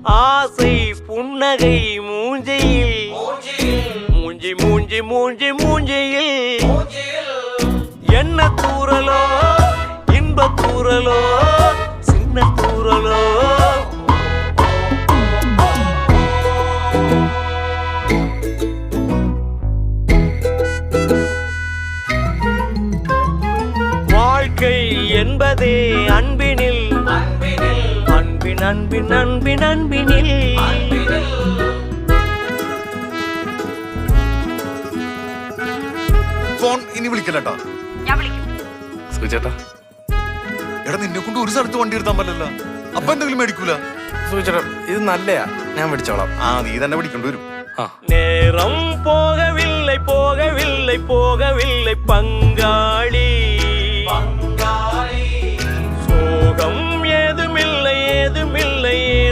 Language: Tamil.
ஆசை புன்னகை மூஞ்சையில் மூஞ்சி மூஞ்சி மூஞ்சி மூஞ்சியில் என்ன தூரலோ இன்ப தூரலோ சின்ன தூரலோ வாழ்க்கை என்பதே அன்பினில் அன்பின் அன்பின் அன்பின் அன்பினில் ഫോൺ ഇനി വിളിക്കലട്ടാ. സുചേട്ടാ എടാ നിന്നെ കൊണ്ട് ഒരു സ്ഥലത്ത് വണ്ടി എടുത്താൻ പറ്റില്ല. അപ്പൊ എന്തെങ്കിലും മേടിക്കൂല. സുചേട്ടാ ഇത് നല്ലയാ, ഞാൻ പിടിച്ചോളാം. നീ തന്നെ പിടിക്കേണ്ടി വരും. நேரம் போகவில்லை போகவில்லை போகவில்லை பங்காளி